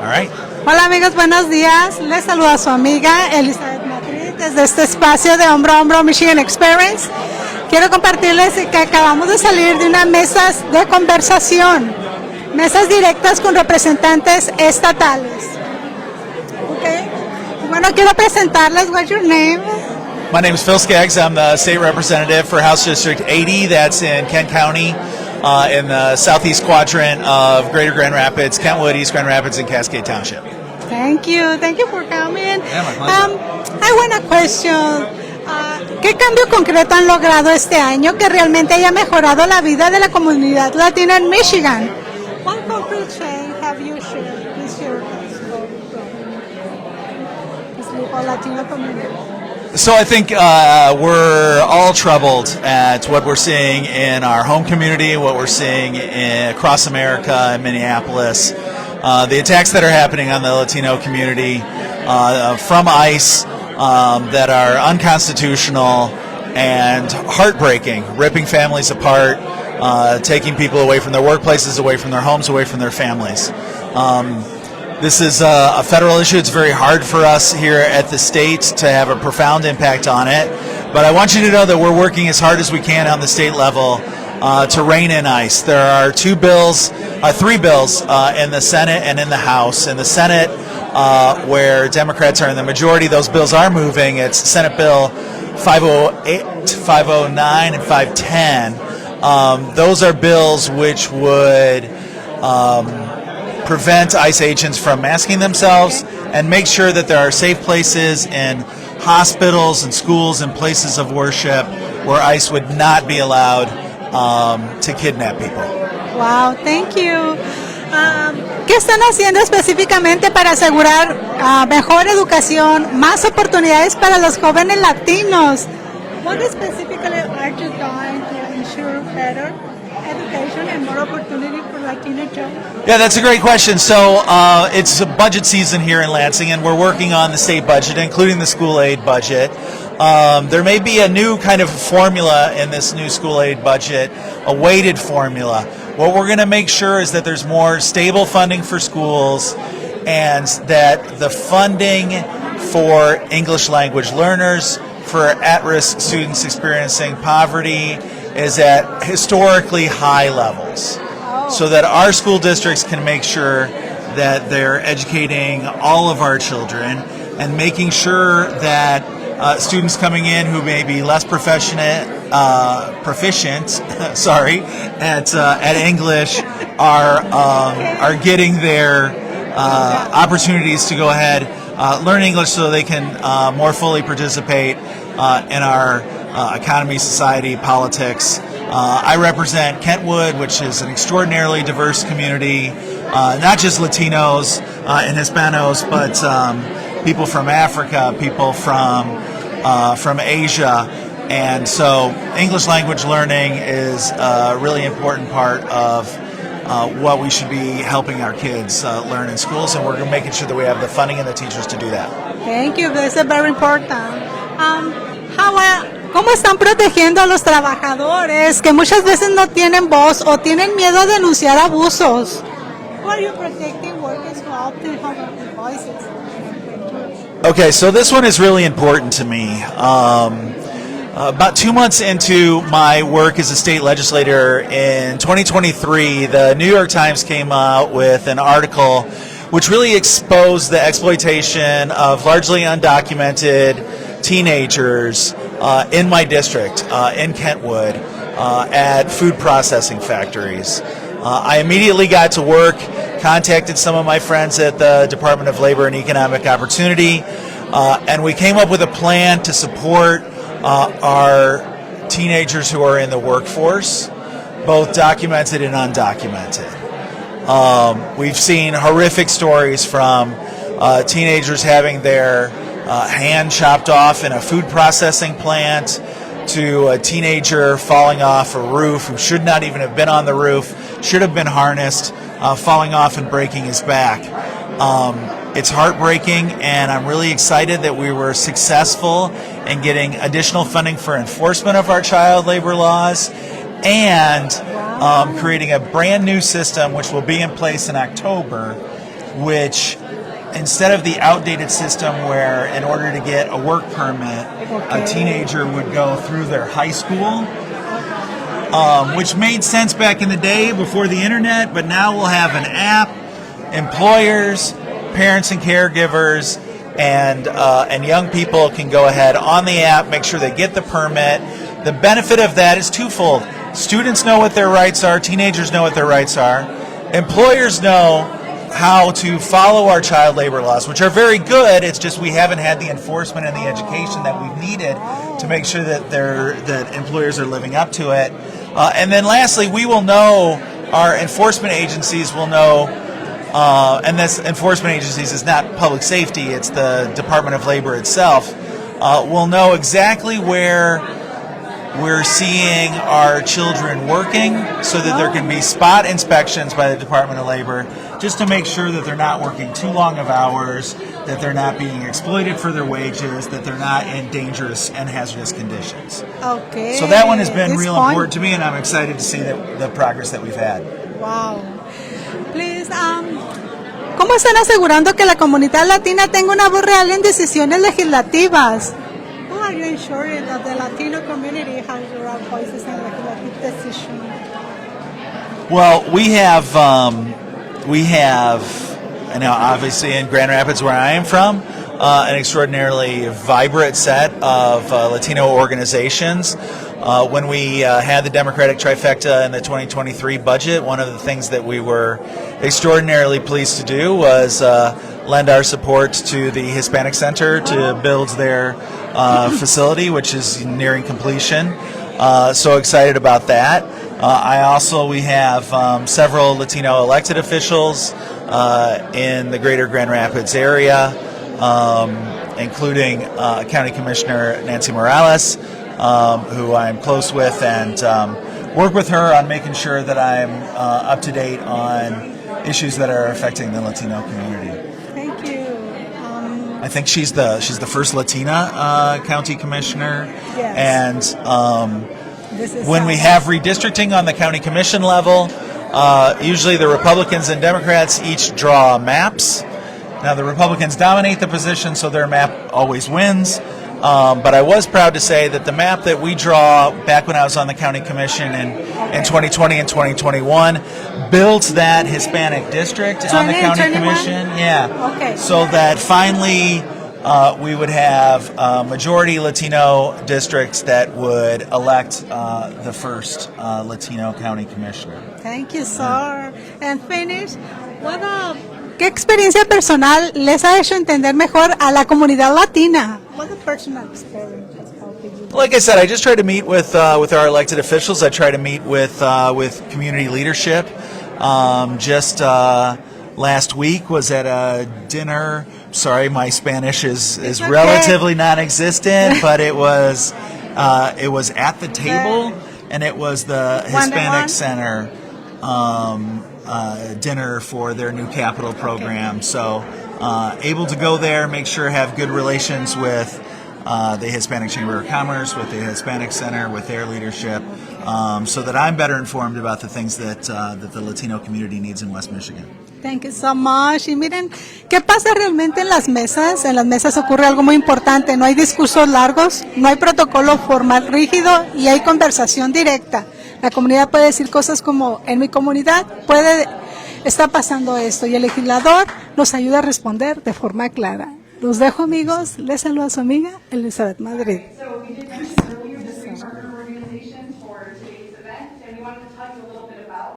All right. Hola amigos, buenos días. Les saluda a su amiga Elizabeth Madrid desde este espacio de Hombro a Hombro Michigan Experience. Quiero compartirles que acabamos de salir de unas mesas de conversación, mesas directas con representantes estatales. Okay. Bueno, quiero presentarles. What's your name? My name is Phil Skaggs. I'm the state representative for House District 80. That's in Kent County, in the southeast quadrant of Greater Grand Rapids, Kentwood, East Grand Rapids, and Cascade Township. Thank you. Thank you for coming. Yeah, my pleasure. I want a question. ¿Qué cambio concreto han logrado este año que realmente haya mejorado la vida de la comunidad latina en Michigan? What concrete change have you shared this year with Latino community? So I think we're all troubled at what we're seeing in our home community, what we're seeing across America in Minneapolis, the attacks that are happening on the Latino community from ICE that are unconstitutional and heartbreaking, ripping families apart, taking people away from their workplaces, away from their homes, away from their families. This is a federal issue. It's very hard for us here at the state to have a profound impact on it. But I want you to know that we're working as hard as we can on the state level to rein in ICE. There are three bills in the Senate and in the House. In the Senate, where Democrats are in the majority, those bills are moving. It's Senate Bill 508, 509, and 510. Those are bills which would prevent ICE agents from masking themselves and make sure that there are safe places in hospitals and schools and places of worship where ICE would not be allowed to kidnap people. Wow, thank you. ¿Qué están haciendo específicamente para asegurar mejor educación, más oportunidades para los jóvenes latinos? What specifically are you doing to ensure better education and more opportunity for Latino children? Yeah, that's a great question. So it's a budget season here in Lansing, and we're working on the state budget, including the school aid budget. There may be a new kind of formula in this new school aid budget, a weighted formula. What we're going to make sure is that there's more stable funding for schools and that the funding for English language learners, for at-risk students experiencing poverty, is at historically high levels, so that our school districts can make sure that they're educating all of our children and making sure that students coming in who may be less proficient at English are getting their opportunities to go ahead, learn English so they can more fully participate in our economy, society, politics. I represent Kentwood, which is an extraordinarily diverse community, not just Latinos and Hispanos, but people from Africa, people from Asia. And so English language learning is a really important part of what we should be helping our kids learn in schools, and we're making sure that we have the funding and the teachers to do that. Thank you. This is very important. ¿Cómo están protegiendo a los trabajadores que muchas veces no tienen voz o tienen miedo a denunciar abusos? How are you protecting workers who often have their voices? Okay, so this one is really important to me. About 2 months into my work as a state legislator in 2023, the New York Times came out with an article which really exposed the exploitation of largely undocumented teenagers in my district, in Kentwood, at food processing factories. I immediately got to work, contacted some of my friends at the Department of Labor and Economic Opportunity, and we came up with a plan to support our teenagers who are in the workforce, both documented and undocumented. We've seen horrific stories from teenagers having their hand chopped off in a food processing plant, to a teenager falling off a roof who should not even have been on the roof, should have been harnessed, falling off and breaking his back. It's heartbreaking, and I'm really excited that we were successful in getting additional funding for enforcement of our child labor laws and creating a brand new system which will be in place in October which instead of the outdated system where in order to get a work permit, a teenager would go through their high school, which made sense back in the day before the internet, but now we'll have an app. Employers, parents and caregivers, and young people can go ahead on the app, make sure they get the permit. The benefit of that is twofold. Students know what their rights are, teenagers know what their rights are. Employers know how to follow our child labor laws, which are very good. It's just we haven't had the enforcement and the education that we've needed to make sure that employers are living up to it. And then lastly, we will know, our enforcement agencies will know, and this enforcement agencies is not public safety, it's the Department of Labor itself, will know exactly where we're seeing our children working so that there can be spot inspections by the Department of Labor just to make sure that they're not working too long of hours, that they're not being exploited for their wages, that they're not in dangerous and hazardous conditions. Okay. So that one has been real important to me, and I'm excited to see the progress that we've had. Wow. Please, ¿cómo están asegurando que la comunidad latina tenga una voz real en decisiones legislativas? How are you ensuring that the Latino community has real voices in legislative decisions? Well, we have, you know, obviously in Grand Rapids, where I am from, an extraordinarily vibrant set of Latino organizations. When we had the Democratic trifecta in the 2023 budget, one of the things that we were extraordinarily pleased to do was lend our support to the Hispanic Center to build their facility, which is nearing completion. So excited about that. We have several Latino elected officials in the greater Grand Rapids area, including County Commissioner Nancy Morales, who I'm close with, and work with her on making sure that I'm up to date on issues that are affecting the Latino community. Thank you. I think she's the first Latina county commissioner, Yes. and when we have redistricting on the county commission level, usually the Republicans and Democrats each draw maps. Now the Republicans dominate the position, so their map always wins. But I was proud to say that the map that we draw back when I was on the county commission in 2020 and 2021 built that Hispanic district on the county commission. Yeah. Okay. So that finally we would have majority Latino districts that would elect the first Latino county commissioner. Thank you, sir. And finish. ¿Qué experiencia personal les ha hecho entender mejor a la comunidad latina? What a personal experience has helped you? Like I said, I just try to meet with our elected officials. I try to meet with community leadership. Just last week was at a dinner. Sorry, my Spanish is okay. relatively non-existent, but it was at the table, and it was the Hispanic Center dinner for their new capital program. So able to go there, make sure have good relations with the Hispanic Chamber of Commerce, with the Hispanic Center, with their leadership, so that I'm better informed about the things that the Latino community needs in West Michigan. Thank you so much. Y miren, ¿qué pasa realmente en las mesas? En las mesas ocurre algo muy importante. No hay discursos largos, no hay protocolo formal rígido y hay conversación directa. La comunidad puede decir cosas como, en mi comunidad está pasando esto, y el legislador nos ayuda a responder de forma clara. Los dejo, amigos. Les saluda a su amiga Elizabeth Madrid.